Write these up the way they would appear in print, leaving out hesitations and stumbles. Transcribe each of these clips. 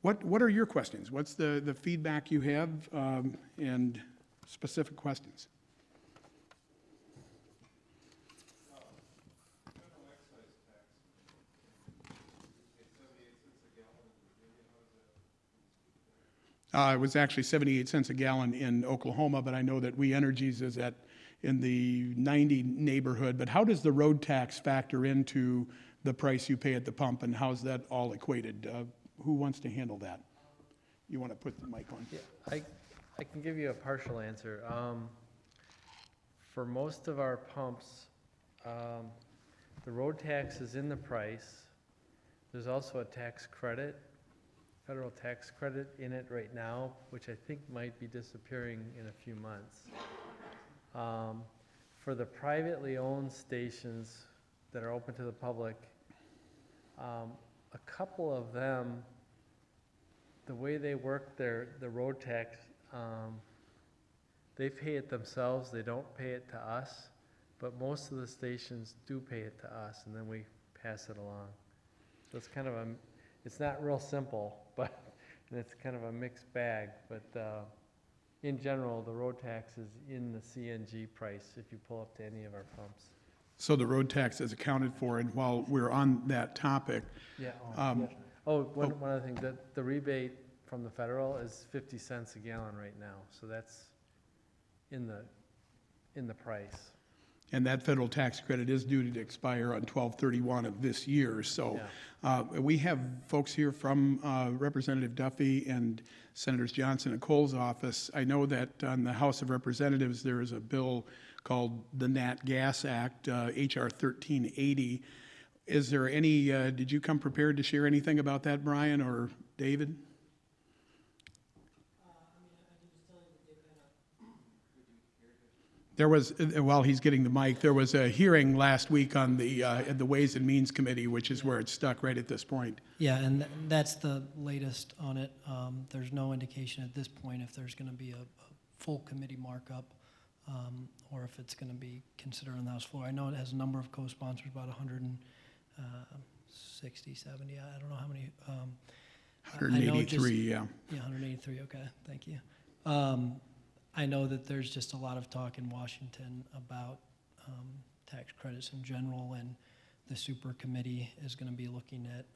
What are your questions? What's the feedback you have and specific questions? It was actually 78 cents a gallon in Oklahoma, but I know that We Energies is in the 90 neighborhood. But how does the road tax factor into the price you pay at the pump, and how's that all equated? Who wants to handle that? You want to put the mic on? Yeah, I can give you a partial answer. For most of our pumps, the road tax is in the price. There's also a tax credit, federal tax credit in it right now, which I think might be disappearing in a few months. For the privately owned stations that are open to the public, a couple of them, the way they work the road tax, they pay it themselves, they don't pay it to us, but most of the stations do pay it to us, and then we pass it along. So it's kind of it's not real simple, but and it's kind of a mixed bag, but in general, the road tax is in the CNG price if you pull up to any of our pumps. So the road tax is accounted for, and while we're on that topic. Yeah. One other thing, the rebate from the federal is 50 cents a gallon right now, so that's in the price. And that federal tax credit is due to expire on 12/31 of this year. So we have folks here from Representative Duffy and Senators Johnson and Cole's office. I know that on the House of Representatives there is a bill called the Nat Gas Act, HR 1380. Is there any, did you come prepared to share anything about that, Brian or David? There was, while he's getting the mic, there was a hearing last week on the Ways and Means Committee, which is where it's stuck right at this point. Yeah, and that's the latest on it. There's no indication at this point if there's going to be a full committee markup or if it's going to be considered on the House floor. I know it has a number of co-sponsors, about 160, 70, I don't know how many. 183, yeah. Yeah, 183, okay, thank you. I know that there's just a lot of talk in Washington about tax credits in general, and the super committee is going to be looking at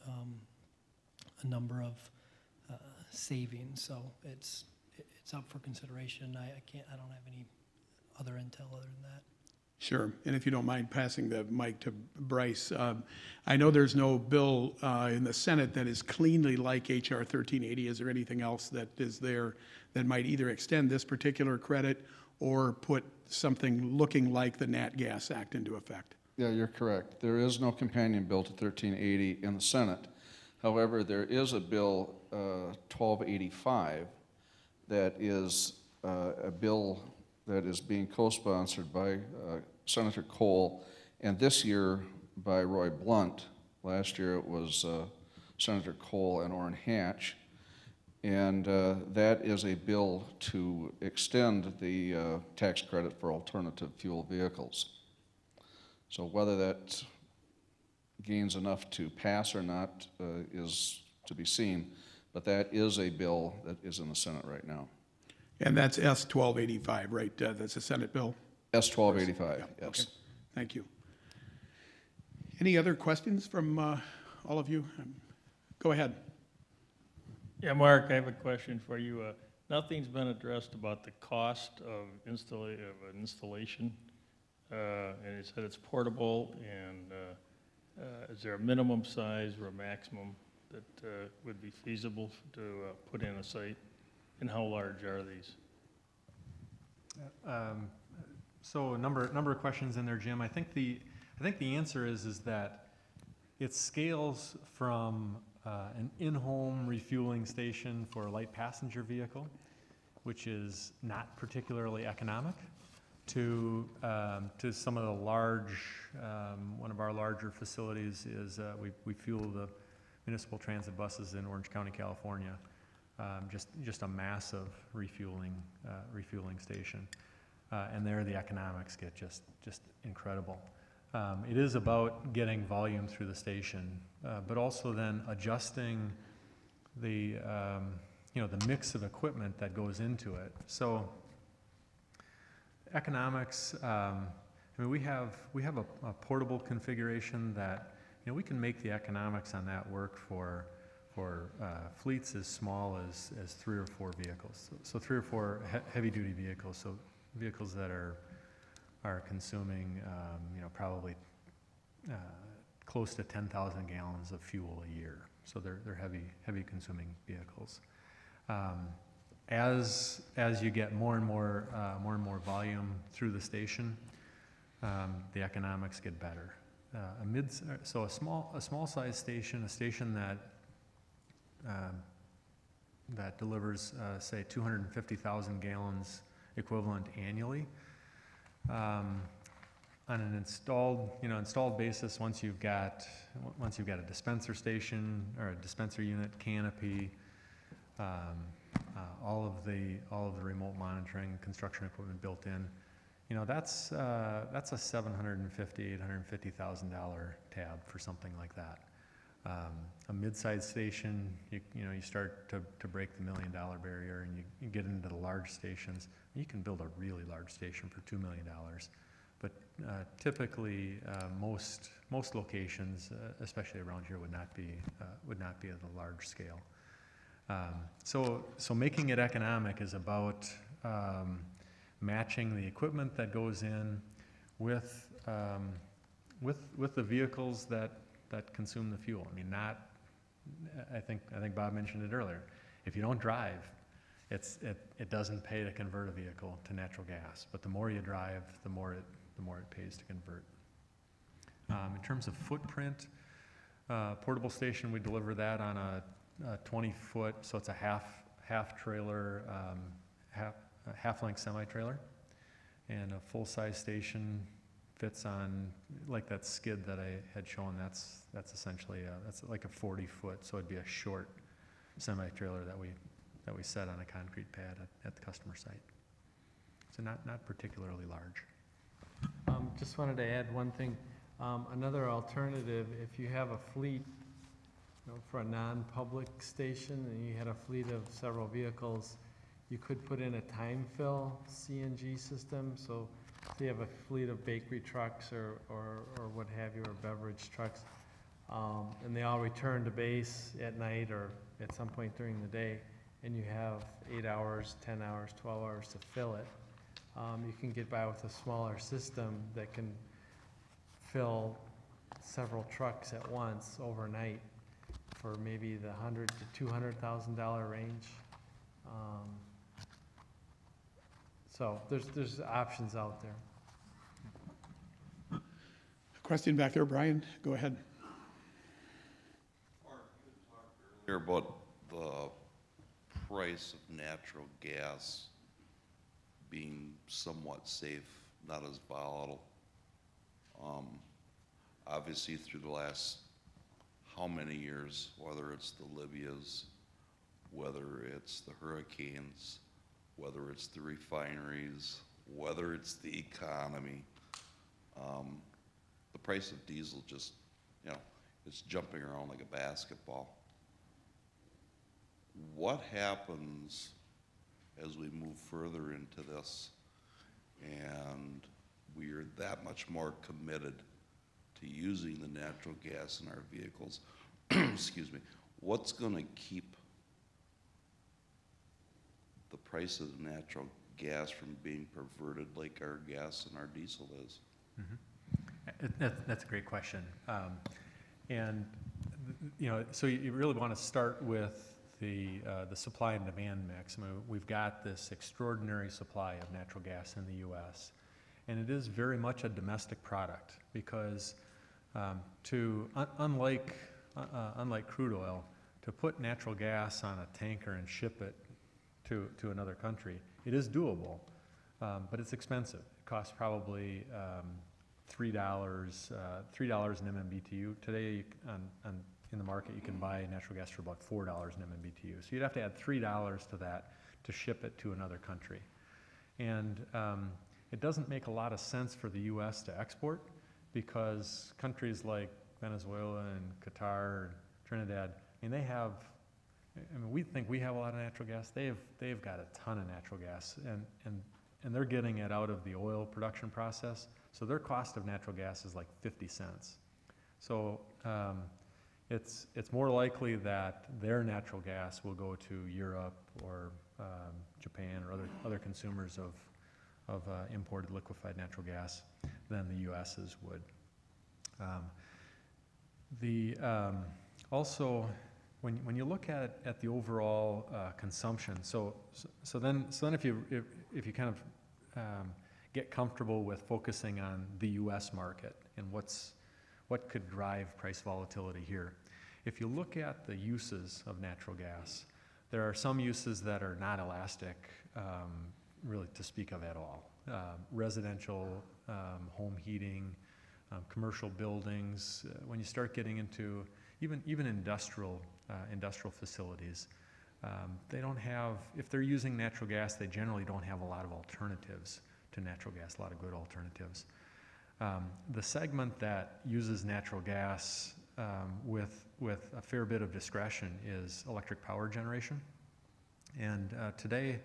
a number of savings. So it's up for consideration. I don't have any other intel other than that. Sure, and if you don't mind passing the mic to Bryce, I know there's no bill in the Senate that is cleanly like HR 1380. Is there anything else that is there that might either extend this particular credit or put something looking like the Nat Gas Act into effect? Yeah, you're correct. There is no companion bill to 1380 in the Senate. However, there is a bill, 1285, that is a bill that is being co-sponsored by Senator Cole, and this year by Roy Blunt. Last year it was Senator Cole and Orrin Hatch, and that is a bill to extend the tax credit for alternative fuel vehicles. So whether that gains enough to pass or not is to be seen, but that is a bill that is in the Senate right now. And that's S-1285, right? That's a Senate bill? S-1285, yeah. Yes. Okay. Thank you. Any other questions from all of you? Go ahead. Yeah, Mark, I have a question for you. Nothing's been addressed about the cost of an installation. And you said it's portable, and is there a minimum size or a maximum that would be feasible to put in a site? And how large are these? So a number of questions in there, Jim. I think the answer is that it scales from an in-home refueling station for a light passenger vehicle, which is not particularly economic, to some of the large. One of our larger facilities is we fuel the municipal transit buses in Orange County, California. Just a massive refueling station, and there the economics get just incredible. It is about getting volume through the station, but also then adjusting you know, the mix of equipment that goes into it. So economics, I mean, we have a portable configuration that, you know, we can make the economics on that work for fleets as small as 3 or 4 vehicles. So 3 or 4 heavy-duty vehicles, so vehicles that are consuming, you know, probably close to 10,000 gallons of fuel a year. So they're heavy consuming vehicles. As you get more and more volume through the station, the economics get better. So a small size station, a station that delivers, say, 250,000 gallons equivalent annually. On an installed basis, once you've got a dispenser station or a dispenser unit, canopy, all of the remote monitoring, construction equipment built in, you know, that's a $750,000, $850,000 tab for something like that. A mid-sized station, you start to break the $1 million barrier, and you get into the large stations. You can build a really large station for $2 million, but typically most locations, especially around here, would not be at a large scale. So making it economic is about matching the equipment that goes in with the vehicles that consume the fuel. I mean, I think Bob mentioned it earlier. If you don't drive, it doesn't pay to convert a vehicle to natural gas. But the more you drive, the more it pays to convert. In terms of footprint, portable station, we deliver that on a 20-foot, so it's a half trailer, half-length semi-trailer, and a full-size station fits on, like that skid that I had shown. That's essentially that's like a 40-foot, so it'd be a short semi-trailer that we set on a concrete pad at the customer site. So not particularly large. Just wanted to add one thing. Another alternative, if you have a fleet, you know, for a non-public station, and you had a fleet of several vehicles, you could put in a time fill CNG system. So if you have a fleet of bakery trucks or what have you, or beverage trucks, and they all return to base at night or at some point during the day, and you have 8 hours, 10 hours, 12 hours to fill it, you can get by with a smaller system that can fill several trucks at once overnight for maybe the $100,000 to $200,000 range. So there's options out there. Question back there, Brian, go ahead. Mark, you talked earlier about the price of natural gas being somewhat safe, not as volatile. Obviously, through the last how many years, whether it's the Libyas, whether it's the hurricanes, whether it's the refineries, whether it's the economy, the price of diesel just, you know, it's jumping around like a basketball. What happens as we move further into this and we are that much more committed to using the natural gas in our vehicles? Excuse me. What's going to keep the price of the natural gas from being perverted like our gas and our diesel is? Mm-hmm. That's a great question. And you know, so you really want to start with the supply and demand mix. I mean, we've got this extraordinary supply of natural gas in the U.S., and it is very much a domestic product because unlike crude oil, to put natural gas on a tanker and ship it to another country, it is doable, but it's expensive. It costs probably $3 an MMBTU. Today, in the market, you can buy natural gas for about $4 an MMBTU. So you'd have to add $3 to that to ship it to another country. And it doesn't make a lot of sense for the U.S. to export because countries like Venezuela and Qatar, Trinidad, I mean, they have I mean, we think we have a lot of natural gas. They've got a ton of natural gas, and they're getting it out of the oil production process. So their cost of natural gas is like 50 cents. So it's more likely that their natural gas will go to Europe or Japan or other consumers of imported liquefied natural gas than the U.S.'s would. Also, when you look at the overall consumption, so then if you kind of get comfortable with focusing on the U.S. market and what could drive price volatility here, if you look at the uses of natural gas, there are some uses that are not elastic, really to speak of at all. Residential, home heating, commercial buildings. When you start getting into even industrial facilities, they don't have, if they're using natural gas, they generally don't have a lot of alternatives to natural gas, a lot of good alternatives. The segment that uses natural gas with a fair bit of discretion is electric power generation. And today,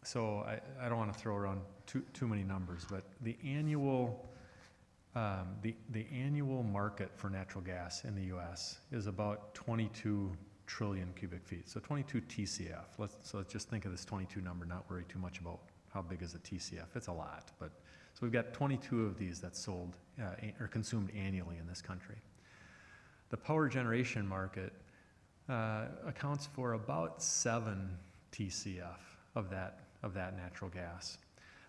so I don't want to throw around too many numbers, but the annual market for natural gas in the U.S. is about 22 trillion cubic feet, so 22 TCF. So let's just think of this 22 number, not worry too much about how big is a TCF. It's a lot, but so we've got 22 of these that's sold or consumed annually in this country. The power generation market accounts for about 7 TCF of that natural gas.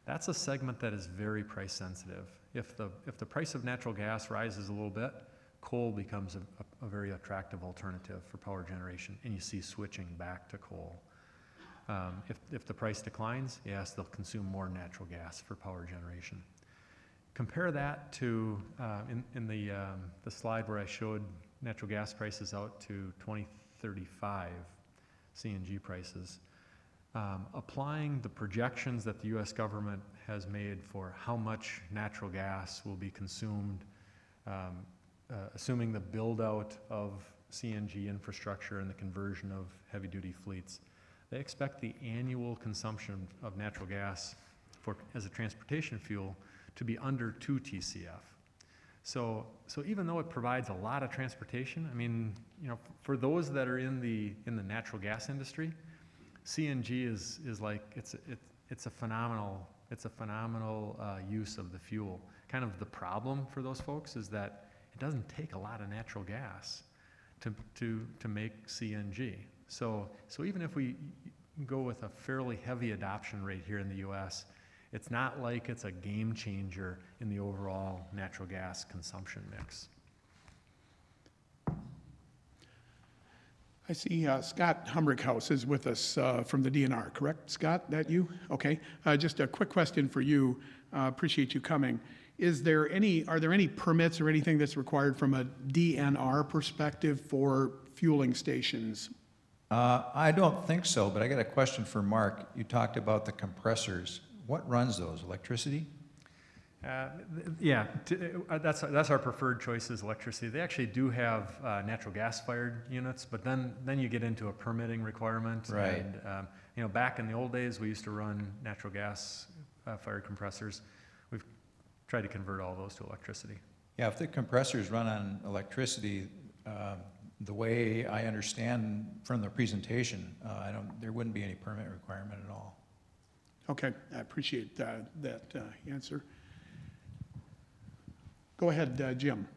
That's a segment that is very price sensitive. If the price of natural gas rises a little bit, coal becomes a very attractive alternative for power generation, and you see switching back to coal. If the price declines, yes, they'll consume more natural gas for power generation. Compare that to in the slide where I showed natural gas prices out to 2035, CNG prices. Applying the projections that the U.S. government has made for how much natural gas will be consumed, assuming the build-out of CNG infrastructure and the conversion of heavy-duty fleets, they expect the annual consumption of natural gas as a transportation fuel to be under 2 TCF. So even though it provides a lot of transportation, I mean, you know, for those that are in the natural gas industry, CNG is like it's a phenomenal use of the fuel. Kind of the problem for those folks is that it doesn't take a lot of natural gas to make CNG. So even if we go with a fairly heavy adoption rate here in the U.S., it's not like it's a game changer in the overall natural gas consumption mix. I see Scott Humrickhouse is with us from the DNR, correct? Scott, that you? Okay. Just a quick question for you. Appreciate you coming. Are there any permits or anything that's required from a DNR perspective for fueling stations? I don't think so, but I got a question for Mark. You talked about the compressors. What runs those? Electricity? Yeah, that's our preferred choice is electricity. They actually do have natural gas-fired units, but then you get into a permitting requirement. Right. And you know, back in the old days, we used to run natural gas-fired compressors. We've tried to convert all those to electricity. Yeah, if the compressors run on electricity, the way I understand from the presentation, there wouldn't be any permit requirement at all. Okay, I appreciate that answer. Go ahead, Jim.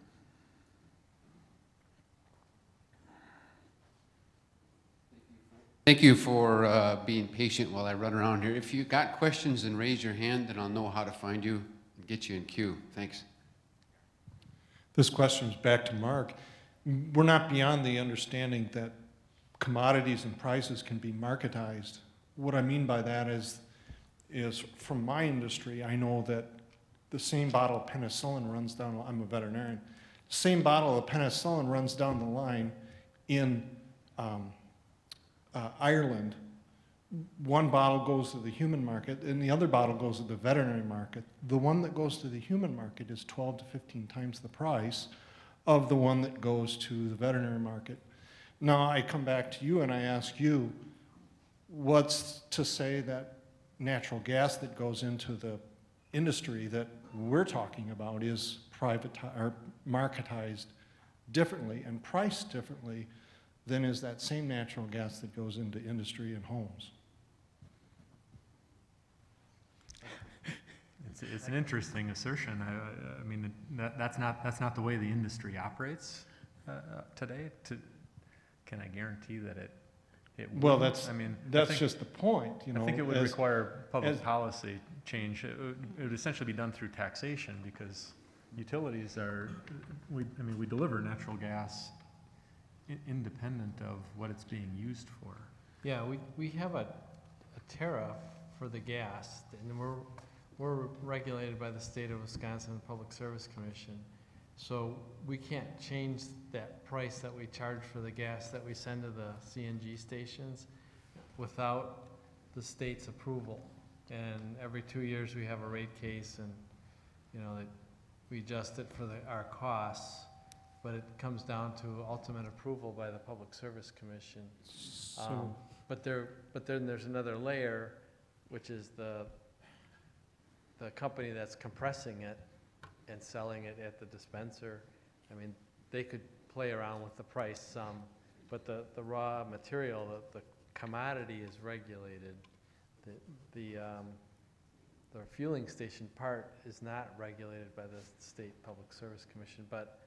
Thank you for being patient while I run around here. If you got questions, then raise your hand, and I'll know how to find you and get you in queue. Thanks. This question's back to Mark. We're not beyond the understanding that commodities and prices can be marketized. What I mean by that is from my industry, I know that the same bottle of penicillin runs down, I'm a veterinarian, same bottle of penicillin runs down the line in Ireland. One bottle goes to the human market and the other bottle goes to the veterinary market. The one that goes to the human market is 12 to 15 times the price of the one that goes to the veterinary market. Now, I come back to you and I ask you, what's to say that natural gas that goes into the industry that we're talking about is privatized or marketized differently and priced differently than is that same natural gas that goes into industry and homes? It's an interesting assertion. I mean, that's not the way the industry operates today. Can I guarantee that it Well, wouldn't? that's just the point, you know. I think it would require public policy change. It would essentially be done through taxation, because utilities we deliver natural gas independent of what it's being used for. Yeah, we have a tariff for the gas, and we're regulated by the state of Wisconsin Public Service Commission. So we can't change that price that we charge for the gas that we send to the CNG stations without the state's approval. And every 2 years we have a rate case, and you know, we adjust it for our costs, but it comes down to ultimate approval by the Public Service Commission. But then there's another layer, which is the company that's compressing it and selling it at the dispenser. I mean, they could play around with the price some, but the raw material, the commodity is regulated. The fueling station part is not regulated by the State Public Service Commission, but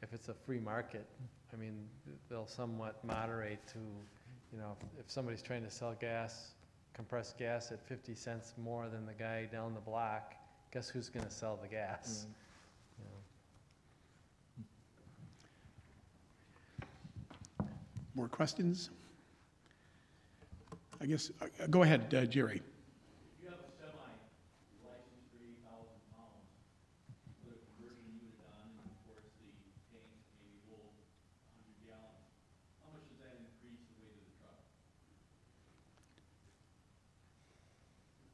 if it's a free market, I mean, they'll somewhat moderate to, you know, if somebody's trying to sell gas, compressed gas at 50 cents more than the guy down the block, guess who's gonna sell the gas? You know. More questions? I guess, go ahead, Jerry. If you have a semi licensed for 80,000 pounds, put a conversion unit on, and of course the tanks maybe hold 100 gallons, how much does that increase the weight of the truck?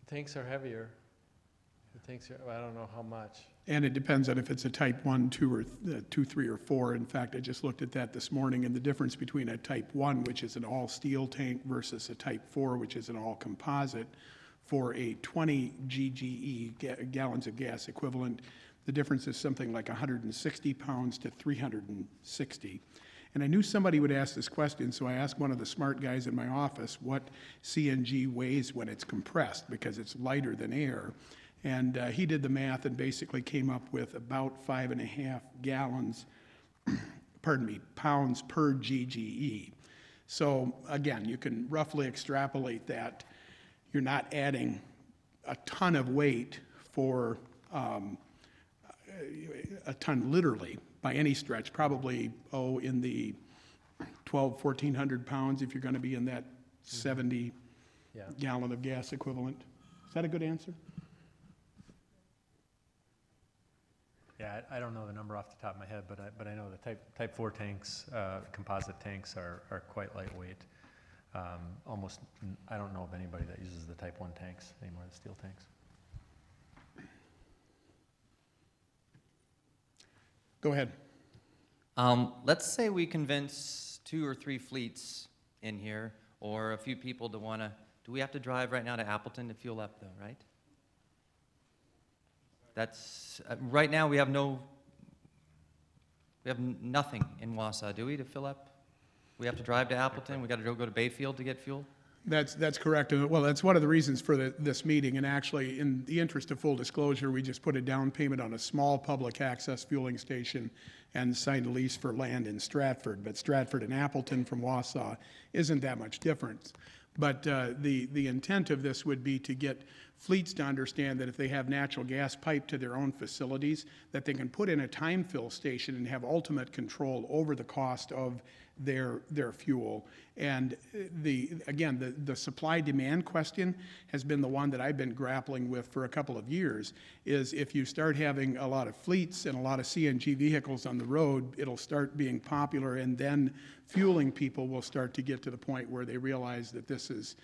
Tanks are heavier. The tanks are, I don't know how much. And it depends on if it's a type 1, 2, or 2, 3, or 4. In fact, I just looked at that this morning, and the difference between a type 1, which is an all-steel tank, versus a type 4, which is an all-composite, for a 20 GGE, gallons of gas equivalent, the difference is something like 160 pounds to 360. And I knew somebody would ask this question, so I asked one of the smart guys in my office what CNG weighs when it's compressed, because it's lighter than air. And he did the math and basically came up with about 5.5 gallons, pounds per GGE. So again, you can roughly extrapolate that. You're not adding a ton of weight for a ton literally by any stretch, probably, in the 1,400 pounds if you're going to be in that 70 gallon of gas equivalent. Is that a good answer? Yeah, I don't know the number off the top of my head, but I know the type 4 tanks, composite tanks are quite lightweight. Almost, I don't know of anybody that uses the type 1 tanks anymore, the steel tanks. Go ahead. Let's say we convince 2 or 3 fleets in here, or a few people to want to, do we have to drive right now to Appleton to fuel up though, right? That's, right now we have nothing in Wausau, do we, to fill up? We have to drive to Appleton, we got to go to Bayfield to get fuel? That's correct. And well, that's one of the reasons for this meeting. And actually, in the interest of full disclosure, we just put a down payment on a small public access fueling station and signed a lease for land in Stratford. But Stratford and Appleton from Wausau isn't that much difference. But the intent of this would be to get fleets to understand that if they have natural gas piped to their own facilities, that they can put in a time fill station and have ultimate control over the cost of their fuel. And the supply-demand question has been the one that I've been grappling with for a couple of years, is if you start having a lot of fleets and a lot of CNG vehicles on the road, it'll start being popular, and then fueling people will start to get to the point where they realize that this is,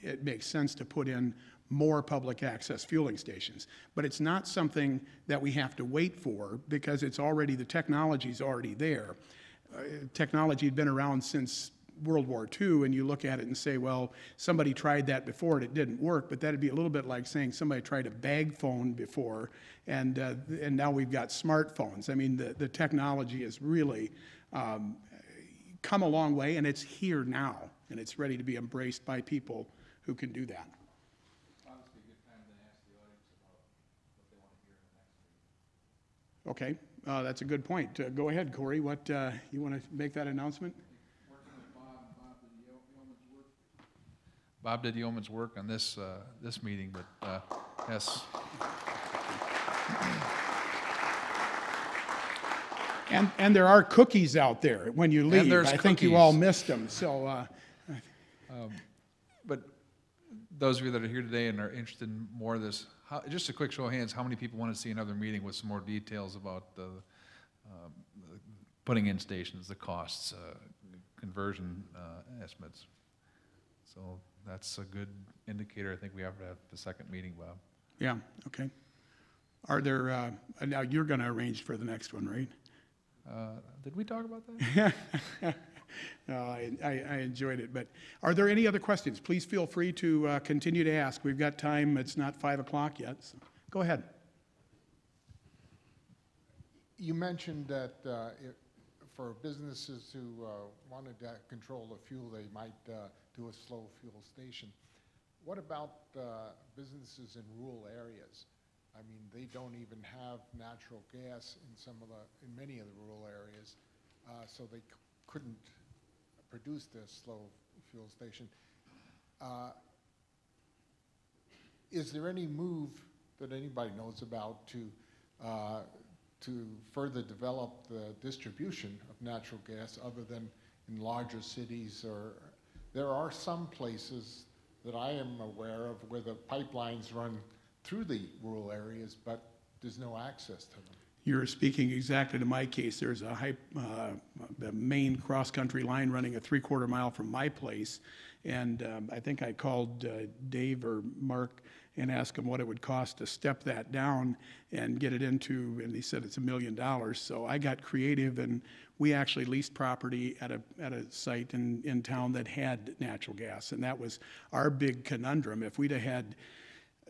it makes sense to put in more public access fueling stations. But it's not something that we have to wait for, because it's already, the technology's already there. technology had been around since World War II, and you look at it and say, well, somebody tried that before and it didn't work, but that'd be a little bit like saying somebody tried a bag phone before, and now we've got smartphones. I mean, the technology has really come a long way, and it's here now, and it's ready to be embraced by people who can do that. Obviously, a good time to ask the audience about what they want to hear in the next meeting. Okay, that's a good point. Go ahead, Corey. What you want to make that announcement? Working with Bob did yeoman's work on this this meeting, but yes. And there are cookies out there when you leave. there's I think you all cookies. missed them. So But those of you that are here today and are interested in more of this, just a quick show of hands, how many people want to see another meeting with some more details about the putting in stations, the costs, conversion estimates? So that's a good indicator. I think we have to have the second meeting, Bob. yeah, okay. Are there now you're going to arrange for the next one, right? Did we talk about that? No, I enjoyed it. But are there any other questions? Please feel free to continue to ask. We've got time. It's not 5 o'clock yet. So go ahead. You mentioned that for businesses who wanted to control the fuel, they might do a slow fuel station. What about businesses in rural areas? I mean, they don't even have natural gas in many of the rural areas, so they couldn't produce this slow fuel station. Is there any move that anybody knows about to further develop the distribution of natural gas other than in larger cities? Or there are some places that I am aware of where the pipelines run through the rural areas, but there's no access to them. You're speaking exactly to my case. There's the main cross-country line running a 3/4 mile from my place, and I think I called Dave or Mark and asked him what it would cost to step that down and get it into, and he said it's $1 million. So I got creative, and we actually leased property at a site in town that had natural gas, and that was our big conundrum. If we'd have had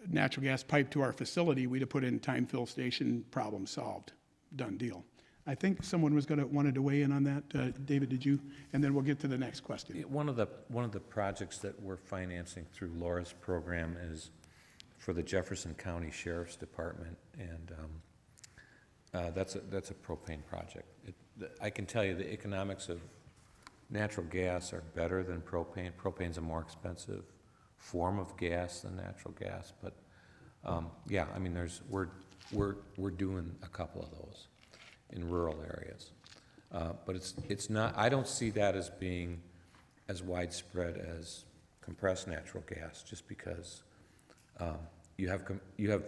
natural gas pipe to our facility, we'd have put in time fill station, problem solved, done deal. I think someone was wanted to weigh in on that. David, did you? And then we'll get to the next question. One of the projects that we're financing through Laura's program is for the Jefferson County Sheriff's Department, and that's a propane project. I can tell you the economics of natural gas are better than propane. Propane's a more expensive form of gas than natural gas, but yeah, I mean, we're doing a couple of those in rural areas, but it's not. I don't see that as being as widespread as compressed natural gas, just because you have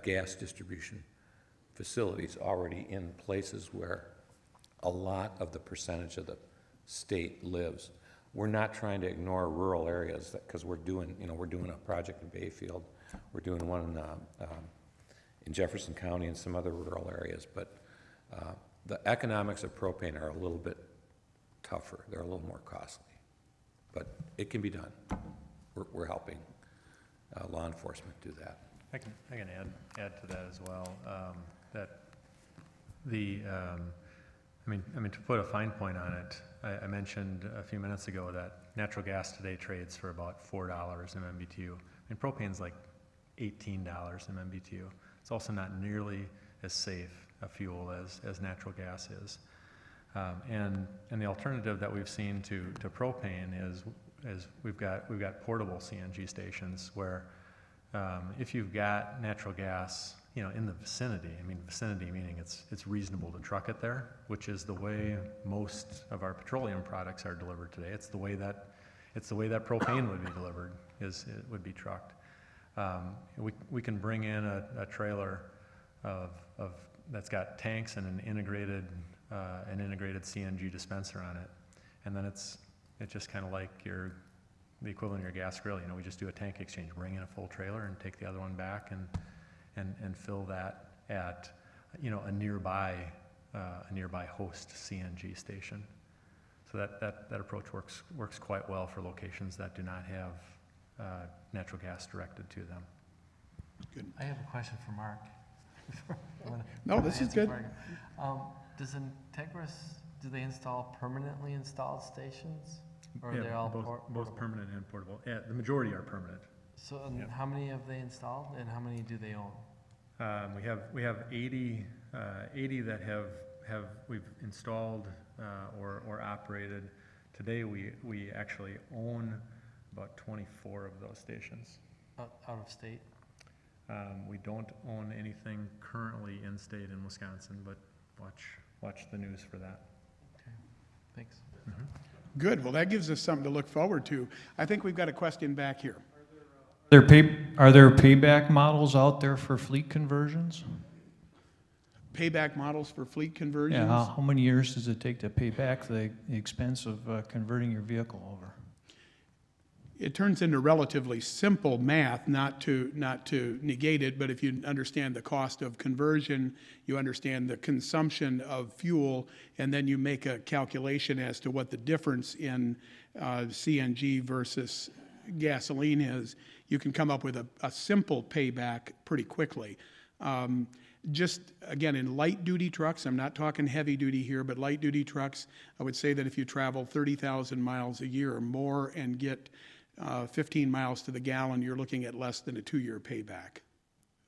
gas distribution facilities already in places where a lot of the percentage of the state lives. We're not trying to ignore rural areas because we're doing a project in Bayfield. We're doing one in Jefferson County and some other rural areas, but the economics of propane are a little bit tougher. They're a little more costly, but it can be done. We're helping law enforcement do that. I can add to that as well. That the I mean to put a fine point on it, I mentioned a few minutes ago that natural gas today trades for about $4 MMBTU. I mean, propane's like $18 MMBTU. It's also not nearly as safe a fuel as natural gas is. And the alternative that we've seen to propane is we've got portable CNG stations where if you've got natural gas, in the vicinity, I mean vicinity meaning it's reasonable to truck it there, which is the way most of our petroleum products are delivered today. It's the way that propane would be delivered, it would be trucked. We can bring in a trailer of that's got tanks and an integrated CNG dispenser on it, and then it's just kind of like the equivalent of your gas grill. We just do a tank exchange, bring in a full trailer and take the other one back and fill that at a nearby a nearby host CNG station. So that approach works quite well for locations that do not have natural gas directed to them. Good. I have a question for Mark. No, this is good. Does Integrys, do they install permanently installed stations? Or are Yeah, they all both portable? permanent and portable. Yeah, the majority are permanent. So, and Yeah. how many have they installed, and how many do they own? We have 80 that we've installed or operated. Today we actually own about 24 of those stations. Out of state? We don't own anything currently in state in Wisconsin, but watch the news for that. Okay, thanks. Good. Well, that gives us something to look forward to. I think we've got a question back here. Are there payback models out there for fleet conversions? Payback models for fleet conversions? Yeah, how many years does it take to pay back the expense of converting your vehicle over? It turns into relatively simple math, not to negate it, but if you understand the cost of conversion, you understand the consumption of fuel, and then you make a calculation as to what the difference in CNG versus gasoline is, you can come up with a simple payback pretty quickly. Just, again, in light-duty trucks, I'm not talking heavy-duty here, but light-duty trucks, I would say that if you travel 30,000 miles a year or more and get 15 miles to the gallon, you're looking at less than a 2-year payback,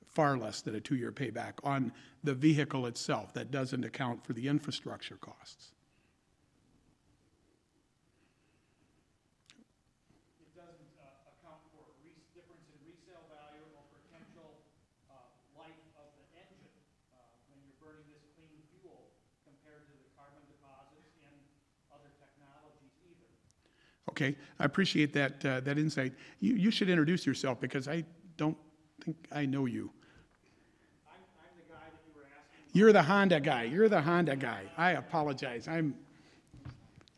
far less than a 2-year payback on the vehicle itself. That doesn't account for the infrastructure costs. It doesn't account for difference in resale value or potential life of the engine when you're burning this clean fuel compared to the carbon deposits and other technologies either. Okay, I appreciate that that insight. You should introduce yourself because I don't think I know you. I'm the guy that you were asking. You're the Honda guy. You're the Honda guy. I apologize.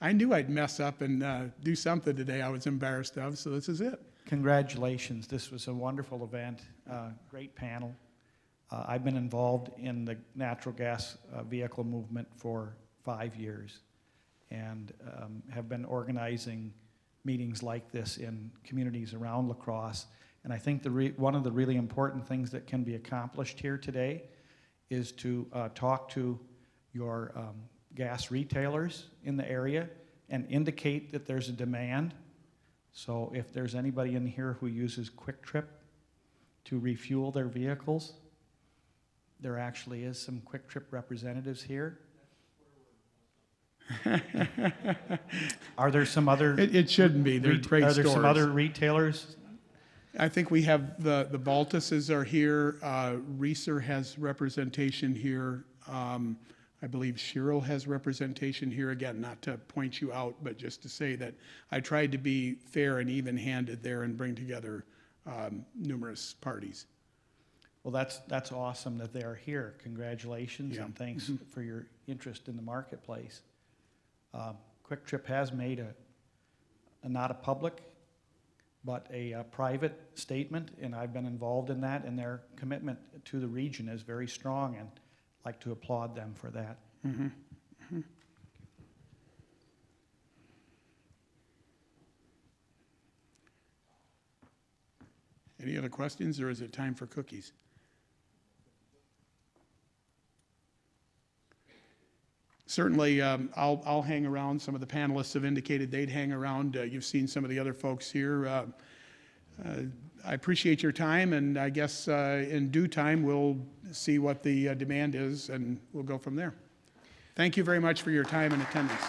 I knew I'd mess up and do something today I was embarrassed of, so this is it. Congratulations. This was a wonderful event, great panel. I've been involved in the natural gas vehicle movement for 5 years and have been organizing meetings like this in communities around La Crosse. And I think one of the really important things that can be accomplished here today is to talk to your gas retailers in the area and indicate that there's a demand. So if there's anybody in here who uses Quick Trip to refuel their vehicles, there actually is some Quick Trip representatives here. Are there some other? It shouldn't be. They're great Are there stores. some other retailers? I think we have the Baltuses are here. Reeser has representation here. I believe Sherrill has representation here. Again, not to point you out, but just to say that I tried to be fair and even-handed there and bring together numerous parties. Well, that's awesome that they are here. Congratulations and thanks for your interest in the marketplace. Quick Trip has made not a public, but a private statement, and I've been involved in that, and their commitment to the region is very strong, and I'd like to applaud them for that. Mm-hmm. Mm-hmm. Any other questions, or is it time for cookies? Certainly, I'll hang around. Some of the panelists have indicated they'd hang around. You've seen some of the other folks here. I appreciate your time, and I guess in due time we'll see what the demand is, and we'll go from there. Thank you very much for your time and attendance.